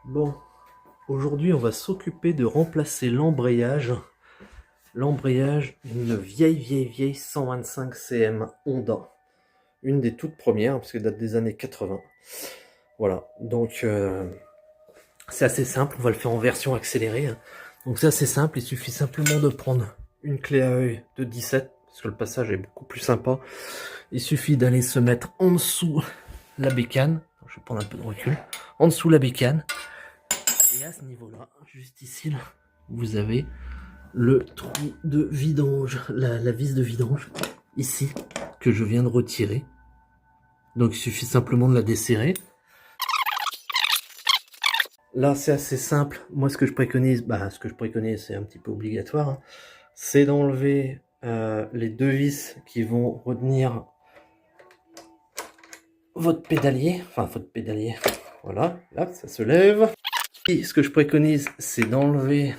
Bon, aujourd'hui on va s'occuper de remplacer l'embrayage. L'embrayage d'une vieille 125 CM Honda. Une des toutes premières, parce qu'elle date des années 80. Voilà, donc c'est assez simple, on va le faire en version accélérée. Hein. Donc c'est assez simple, il suffit simplement de prendre une clé à œil de 17, parce que le passage est beaucoup plus sympa. Il suffit d'aller se mettre en dessous la bécane. Je vais prendre un peu de recul. En dessous la bécane. Et à ce niveau-là, juste ici, là, vous avez le trou de vidange, la vis de vidange, ici, que je viens de retirer. Donc il suffit simplement de la desserrer. Là, c'est assez simple. Moi, ce que je préconise, c'est un petit peu obligatoire, hein, c'est d'enlever les deux vis qui vont retenir votre pédalier. Enfin, votre pédalier. Voilà, là, ça se lève. Et ce que je préconise, c'est d'enlever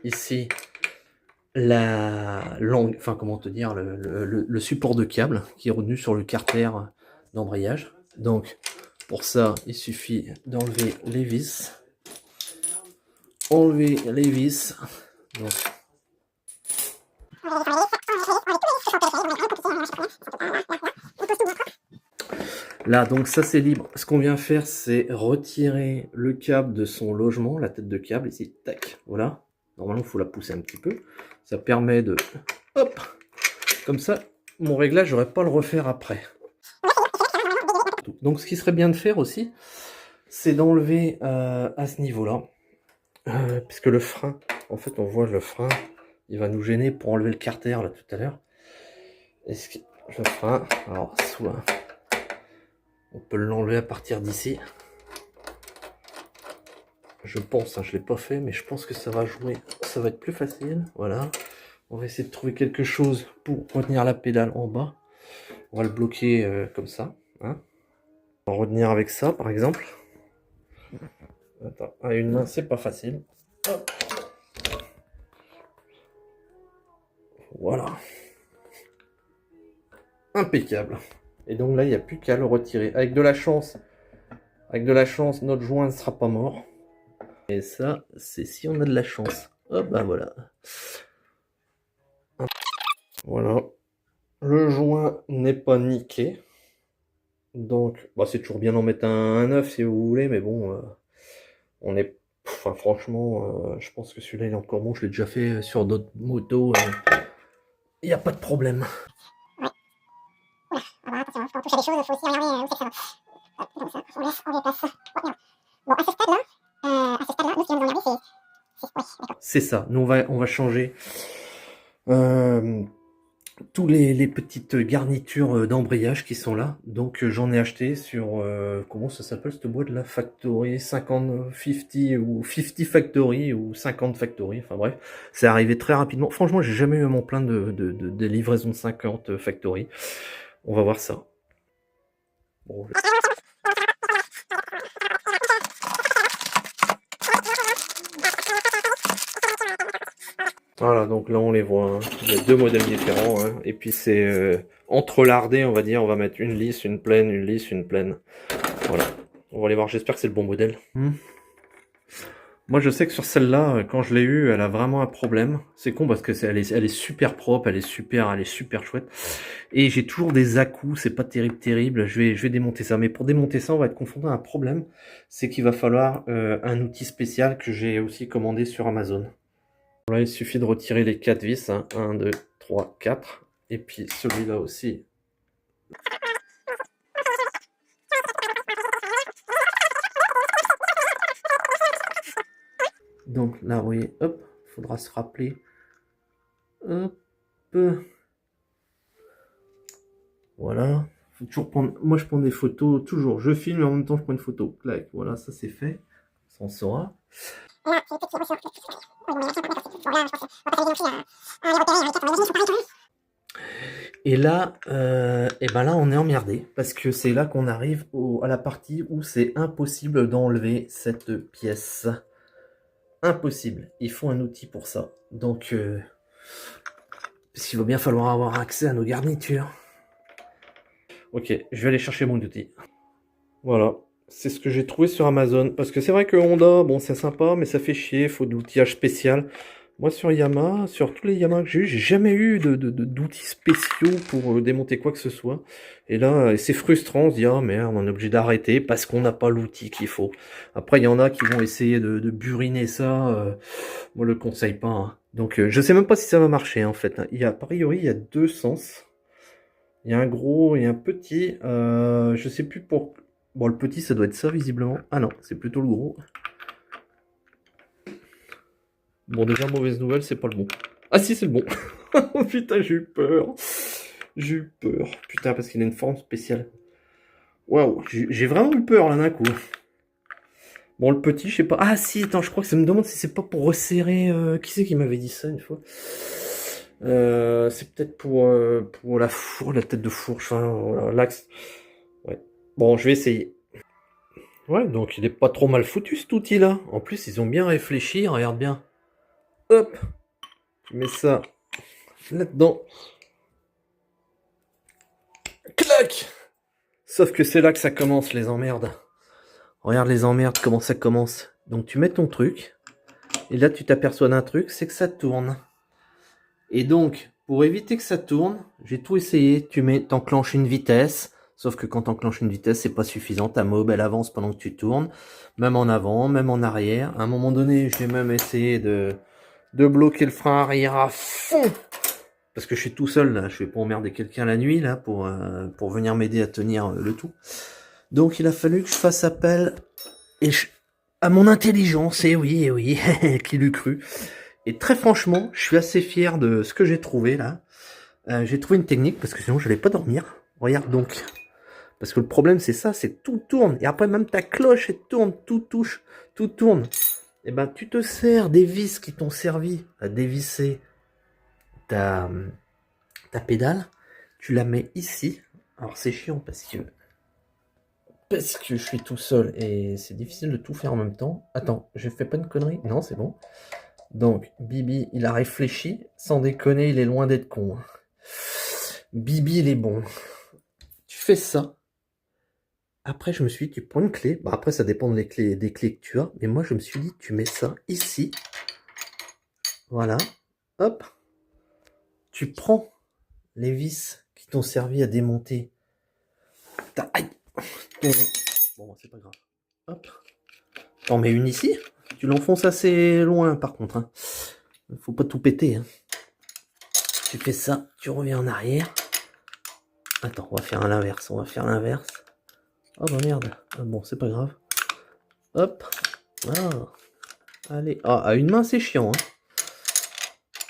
ici la langue, enfin comment te dire, le support de câble qui est retenu sur le carter d'embrayage. Donc pour ça, il suffit d'enlever les vis. Enlever les vis. Donc, là, donc ça c'est libre. Ce qu'on vient faire, c'est retirer le câble de son logement, la tête de câble, ici, tac, voilà. Normalement, il faut la pousser un petit peu. Ça permet de... Hop. Comme ça, mon réglage, j'aurais pas à le refaire après. Donc ce qui serait bien de faire aussi, c'est d'enlever à ce niveau-là, puisque le frein, en fait on voit le frein, il va nous gêner pour enlever le carter là tout à l'heure. Est-ce que le frein, alors soit on peut l'enlever à partir d'ici. Je pense, hein, je l'ai pas fait, mais je pense que ça va jouer, ça va être plus facile. Voilà, on va essayer de trouver quelque chose pour retenir la pédale en bas. On va le bloquer comme ça. Hein. On va retenir avec ça, par exemple. Attends, à une main, c'est pas facile. Hop. Voilà. Impeccable. Et donc là, il n'y a plus qu'à le retirer. Avec de la chance, notre joint ne sera pas mort. Et ça, c'est si on a de la chance. Hop, ben voilà. Voilà. Le joint n'est pas niqué. Donc, bah, c'est toujours bien d'en mettre un neuf si vous voulez, mais bon, on est... Enfin, franchement, je pense que celui-là, il est encore bon. Je l'ai déjà fait sur d'autres motos. Il n'y a pas de problème. Alors attention, quand on touche à des choses, il faut aussi regarder où c'est que ça va. Comme ça, on laisse, on déplace. Bon, à ce stade-là, nous, ce qui va nous regarder, c'est... Oui, d'accord. C'est ça. Nous, on va changer tous les petites garnitures d'embrayage qui sont là. Donc, j'en ai acheté sur... comment ça s'appelle cette boîte là, Factory 50, 50 ou 50 Factory ou 50 Factory. Enfin bref, c'est arrivé très rapidement. Franchement, j'ai jamais eu à m'en plaindre de livraison de 50 Factory. On va voir ça. Bon, voilà, donc là on les voit, hein. Il y a deux modèles différents, hein. Et puis c'est entrelardé, on va dire, on va mettre une lisse, une pleine, une lisse, une pleine. Voilà, on va aller voir, j'espère que c'est le bon modèle. Moi je sais que sur celle-là, quand je l'ai eue, elle a vraiment un problème. C'est con parce que elle est super propre, elle est super chouette. Et j'ai toujours des à-coups, c'est pas terrible. Je vais démonter ça. Mais pour démonter ça, on va être confronté à un problème. C'est qu'il va falloir un outil spécial que j'ai aussi commandé sur Amazon. Là, il suffit de retirer les 4 vis, hein. 1, 2, 3, 4. Et puis celui-là aussi. Donc là, vous voyez, hop, il faudra se rappeler. Hop. Voilà. Faut toujours prendre. Moi, je prends des photos, toujours. Je filme et en même temps, je prends une photo. Clac. Voilà, ça c'est fait. Ça on saura. Et là, et ben là, on est emmerdé parce que c'est là qu'on arrive à la partie où c'est impossible d'enlever cette pièce. Impossible. Il faut un outil pour ça. Donc, parce qu'il va bien falloir avoir accès à nos garnitures. Ok, je vais aller chercher mon outil. Voilà. C'est ce que j'ai trouvé sur Amazon. Parce que c'est vrai que Honda, bon, c'est sympa, mais ça fait chier, faut de l'outillage spécial. Moi, sur Yamaha, sur tous les Yamaha que j'ai jamais eu d'outils spéciaux pour démonter quoi que ce soit. Et là, c'est frustrant, on se dit, ah merde, on est obligé d'arrêter parce qu'on n'a pas l'outil qu'il faut. Après, il y en a qui vont essayer de buriner ça. Moi, je le conseille pas, hein. Donc, je sais même pas si ça va marcher, en fait, hein. A priori, il y a deux sens. Il y a un gros et un petit. Je sais plus pour... Bon, le petit, ça doit être ça, visiblement. Ah non, c'est plutôt le gros. Bon, déjà, mauvaise nouvelle, c'est pas le bon. Ah si, c'est le bon. Oh putain, j'ai eu peur. J'ai eu peur. Putain, parce qu'il a une forme spéciale. Waouh, j'ai vraiment eu peur, là, d'un coup. Bon, le petit, je sais pas. Ah si, attends, je crois que ça me demande si c'est pas pour resserrer... Qui c'est qui m'avait dit ça, une fois? C'est peut-être pour la fourche, la tête de fourche, enfin, voilà, l'axe. Ouais. Bon, je vais essayer. Ouais, donc il est pas trop mal foutu, cet outil-là. En plus, ils ont bien réfléchi, regarde bien. Hop, tu mets ça là-dedans. Clac! Sauf que c'est là que ça commence, les emmerdes. Regarde les emmerdes, comment ça commence. Donc tu mets ton truc, et là tu t'aperçois d'un truc, c'est que ça tourne. Et donc, pour éviter que ça tourne, j'ai tout essayé. T'enclenches une vitesse, sauf que quand t'enclenches une vitesse, c'est pas suffisant. Ta mob, elle avance pendant que tu tournes, même en avant, même en arrière. À un moment donné, j'ai même essayé de bloquer le frein arrière à fond. Parce que je suis tout seul, là. Je vais pas emmerder quelqu'un la nuit, là, pour venir m'aider à tenir le tout. Donc, il a fallu que je fasse appel à mon intelligence. Et oui, qui l'eût cru. Et très franchement, je suis assez fier de ce que j'ai trouvé, là. J'ai trouvé une technique, parce que sinon, je n'allais pas dormir. Regarde donc. Parce que le problème, c'est ça, c'est que tout tourne. Et après, même ta cloche, elle tourne, tout touche, tout tourne. Et ben, tu te sers des vis qui t'ont servi à dévisser ta pédale, tu la mets ici. Alors c'est chiant parce que je suis tout seul et c'est difficile de tout faire en même temps. Attends, je fais pas de conneries? Non, c'est bon. Donc Bibi, il a réfléchi, sans déconner, il est loin d'être con. Bibi, il est bon. Tu fais ça. Après, je me suis dit, tu prends une clé. Bah, après, ça dépend des clés que tu as. Mais moi, je me suis dit, tu mets ça ici. Voilà. Hop. Tu prends les vis qui t'ont servi à démonter. Aïe. Bon, c'est pas grave. Hop. T'en mets une ici. Tu l'enfonces assez loin, par contre, hein. Faut pas tout péter, hein. Tu fais ça, tu reviens en arrière. Attends, on va faire l'inverse. Oh bah merde. Ah, bon, c'est pas grave. Hop. Ah. Allez. Ah, à une main, c'est chiant, hein.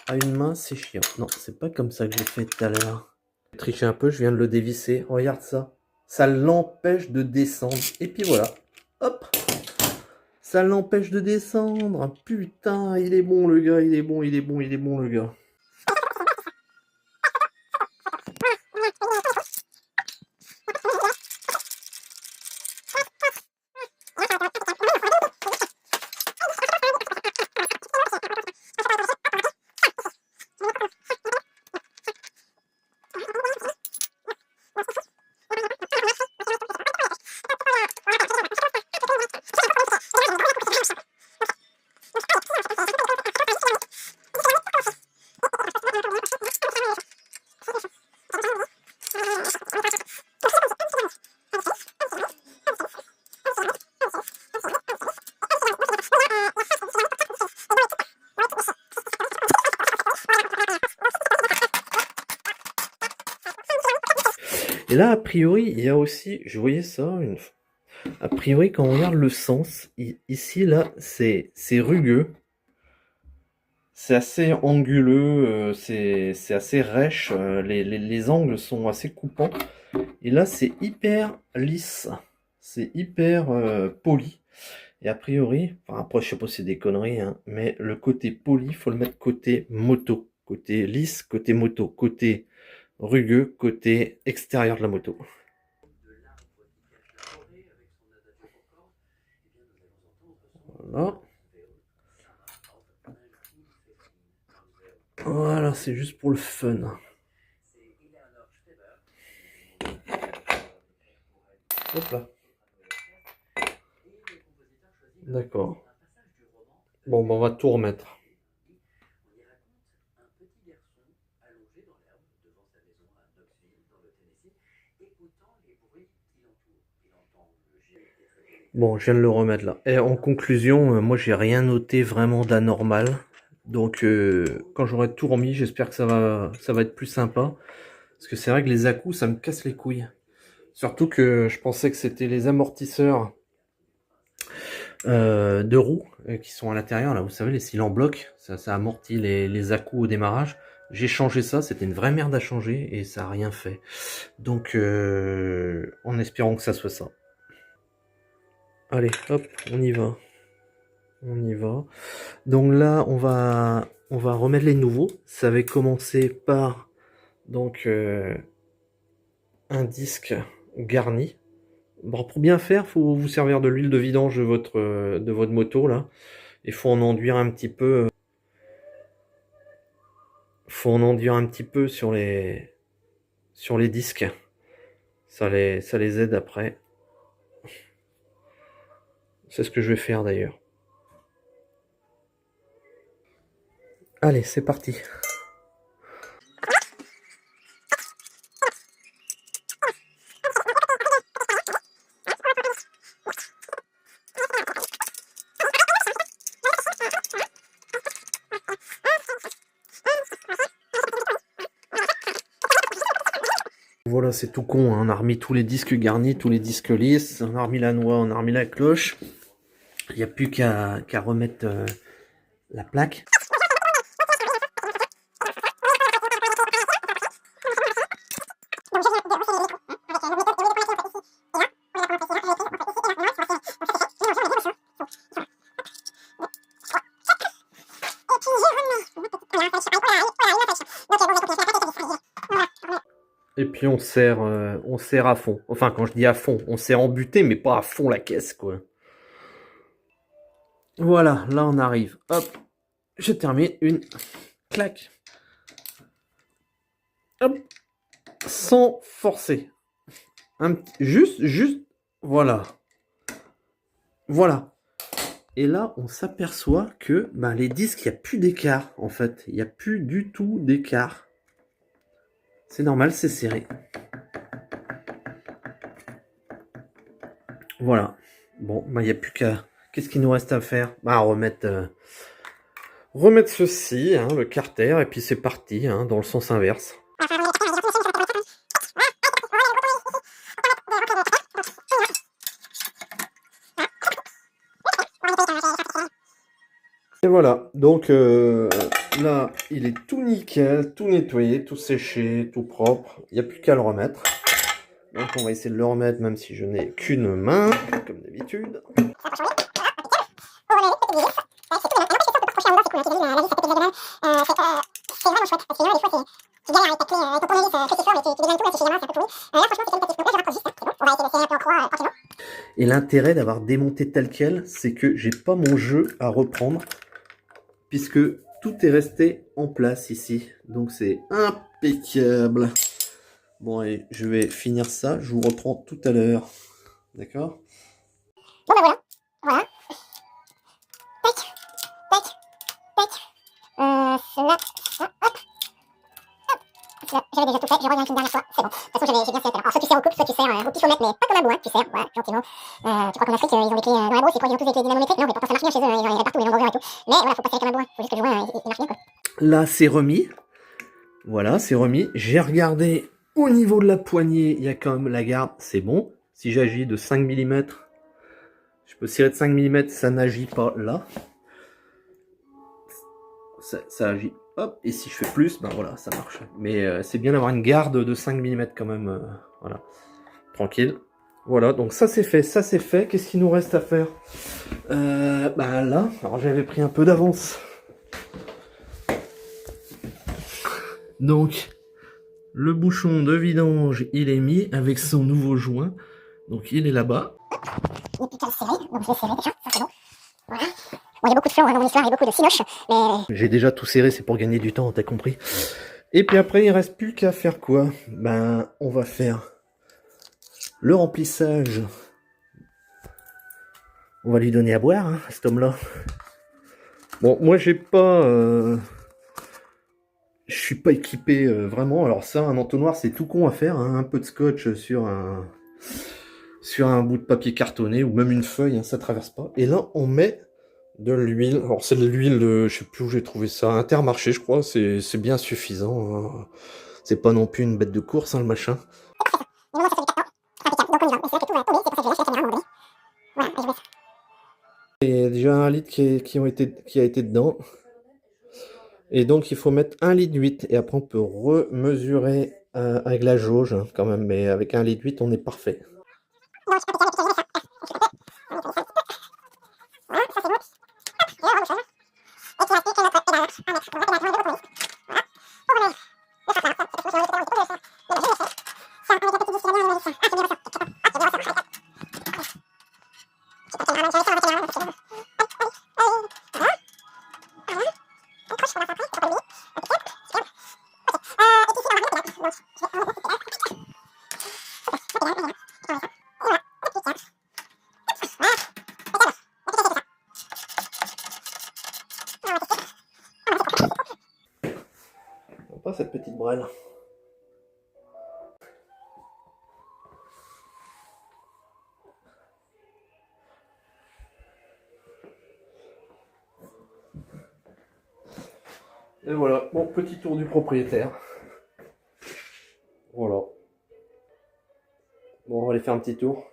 À une main, c'est chiant. Non, c'est pas comme ça que j'ai fait tout à l'heure. J'ai triché un peu, je viens de le dévisser. Regarde ça. Ça l'empêche de descendre. Et puis voilà. Hop. Ça l'empêche de descendre. Putain, il est bon le gars, il est bon le gars. Et là, a priori, il y a aussi, je voyais ça, a priori, quand on regarde le sens, ici, là, c'est rugueux, c'est assez anguleux, c'est assez rêche, les angles sont assez coupants, et là, c'est hyper lisse, c'est hyper poli, et a priori, enfin, après, je sais pas si c'est des conneries, hein, mais le côté poli, faut le mettre côté moto, côté lisse, côté moto, côté rugueux, côté extérieur de la moto. Voilà. Voilà, c'est juste pour le fun. Hop là. D'accord. Bon, ben, on va tout remettre. Bon, je viens de le remettre là. Et en conclusion, moi j'ai rien noté vraiment d'anormal. Donc quand j'aurai tout remis, j'espère que ça va être plus sympa. Parce que c'est vrai que les à-coups, ça me casse les couilles. Surtout que je pensais que c'était les amortisseurs de roues qui sont à l'intérieur. Là, vous savez, les cylindres en bloc, ça amortit les à-coups au démarrage. J'ai changé ça, c'était une vraie merde à changer et ça a rien fait. Donc en espérant que ça soit ça. Allez, hop, on y va. On y va. Donc là, on va remettre les nouveaux. Ça avait commencé par donc un disque garni. Bon, pour bien faire, faut vous servir de l'huile de vidange de votre moto là. Il faut en enduire un petit peu. Faut en enduire un petit peu sur les disques. Ça les aide après. C'est ce que je vais faire d'ailleurs. Allez, c'est parti. Voilà, c'est tout con, hein. On a remis tous les disques garnis, tous les disques lisses, on a remis la noix, on a remis la cloche. Il n'y a plus qu'à remettre la plaque. Et puis on serre à fond. Enfin, quand je dis à fond, on serre en butée, mais pas à fond la caisse, quoi. Voilà, là on arrive. Hop, je termine une claque. Hop, sans forcer. Juste, voilà. Voilà. Et là, on s'aperçoit que les disques, il n'y a plus d'écart, en fait. Il n'y a plus du tout d'écart. C'est normal, c'est serré. Voilà. Bon, il n'y a plus qu'à... Qu'est-ce qu'il nous reste à faire? Remettre ceci, hein, le carter, et puis c'est parti, hein, dans le sens inverse. Et voilà, donc là, il est tout nickel, tout nettoyé, tout séché, tout propre. Il n'y a plus qu'à le remettre. Donc on va essayer de le remettre, même si je n'ai qu'une main, comme d'habitude. Et l'intérêt d'avoir démonté tel quel, c'est que j'ai pas mon jeu à reprendre, puisque tout est resté en place ici. Donc c'est impeccable. Bon, et je vais finir ça, je vous reprends tout à l'heure. D'accord? Bon bah voilà, voilà. Tac, tac, tac. Snap, ça, hop. Hop. J'avais déjà tout fait, je reviens une dernière fois, c'est bon. De toute façon, j'ai bien fait. Alors, soit tu serres en coupe, soit tu serres au pifomètre, mais pas comme à bout, hein. Tu serres, voilà, gentiment. Tu crois qu'en Afrique, ils ont des clés dans la bourse, ils croient qu'ils ont tous des clés dynamométriques. Non, mais pourtant ça marche bien chez eux, ils ont partout, les longueurs et tout. Mais voilà, faut pas serrer comme un bois, faut juste que le joint, il marche bien, quoi. Là, c'est remis. Voilà, c'est remis. J'ai regardé au niveau de la poignée, il y a quand même la garde, c'est bon. Si j'agis de 5 mm, je peux tirer de 5 mm, ça n'agit pas là. Ça agit, hop, et si je fais plus, voilà, ça marche. Mais c'est bien d'avoir une garde de 5 mm quand même, voilà. Tranquille. Voilà, donc ça c'est fait, ça c'est fait. Qu'est-ce qu'il nous reste à faire? Là, alors j'avais pris un peu d'avance. Donc, le bouchon de vidange, il est mis avec son nouveau joint. Donc, il est là-bas. Il n'est plus qu'à le serrer, donc je l'ai serré déjà, ça c'est bon. Voilà. Bon, il y a beaucoup de flancs dans mon histoire, il y a beaucoup de sinoches, mais... J'ai déjà tout serré, c'est pour gagner du temps, t'as compris. Et puis après, il reste plus qu'à faire quoi? On va faire le remplissage On va lui donner à boire, hein, cet homme-là. Bon, moi j'ai pas... Je suis pas équipé vraiment. Alors ça, un entonnoir, c'est tout con à faire. Hein. Un peu de scotch sur un bout de papier cartonné ou même une feuille, hein, ça traverse pas. Et là, on met de l'huile. Alors c'est de l'huile, je sais plus où j'ai trouvé ça, Intermarché, je crois. C'est bien suffisant. Hein. C'est pas non plus une bête de course, hein, le machin. Il y a déjà 1 litre qui a été dedans. Et donc il faut mettre 1 litre d'huile. Et après on peut remesurer avec la jauge hein, quand même. Mais avec 1 litre d'huile, on est parfait. Pas cette petite brêle. Et voilà, bon petit tour du propriétaire. Voilà. Bon, on va aller faire un petit tour.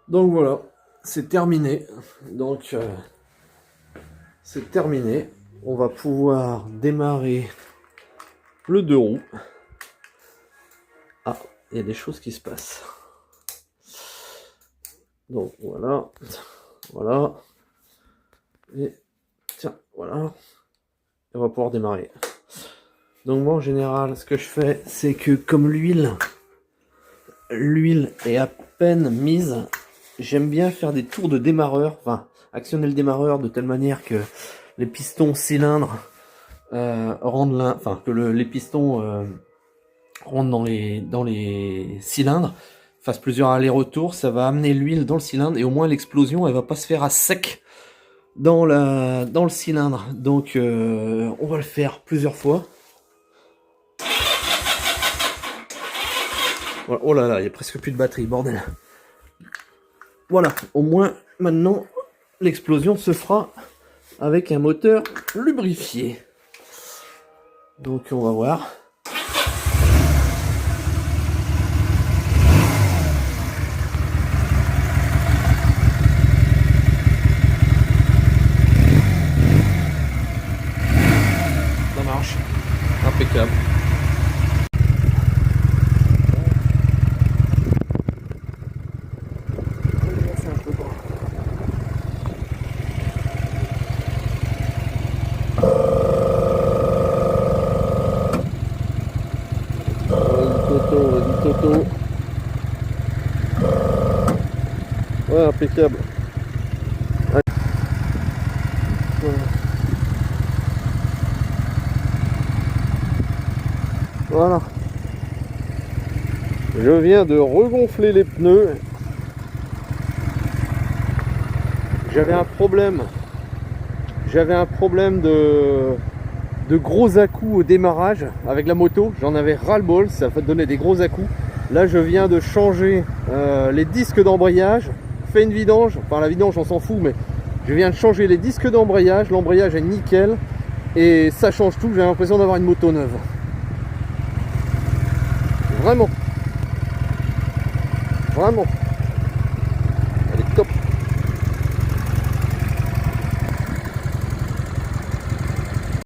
Donc voilà, c'est terminé. Donc c'est terminé. On va pouvoir démarrer le 2 roues. Ah, il y a des choses qui se passent. Donc voilà, voilà. Et tiens, voilà. Et on va pouvoir démarrer. Donc moi en général, ce que je fais, c'est que comme l'huile est à peine mise, j'aime bien faire des tours de démarreur, enfin actionner le démarreur de telle manière que les pistons cylindres les pistons rentrent dans les cylindres, fassent plusieurs allers-retours, ça va amener l'huile dans le cylindre et au moins l'explosion elle va pas se faire à sec dans le cylindre. Donc on va le faire plusieurs fois. Voilà. Oh là là, il y a presque plus de batterie, bordel. Voilà, au moins maintenant l'explosion se fera avec un moteur lubrifié. Donc on va voir. Ça marche. Impeccable. C'est un peu grand. Toto. Ouais, impeccable. Voilà. Je viens de regonfler les pneus. J'avais un problème de gros à-coups au démarrage avec la moto. J'en avais ras-le-bol, ça donnait des gros à-coups. Là je viens de changer les disques d'embrayage, fait une vidange, enfin la vidange on s'en fout, mais je viens de changer les disques d'embrayage, l'embrayage est nickel et ça change tout, j'ai l'impression d'avoir une moto neuve. Vraiment.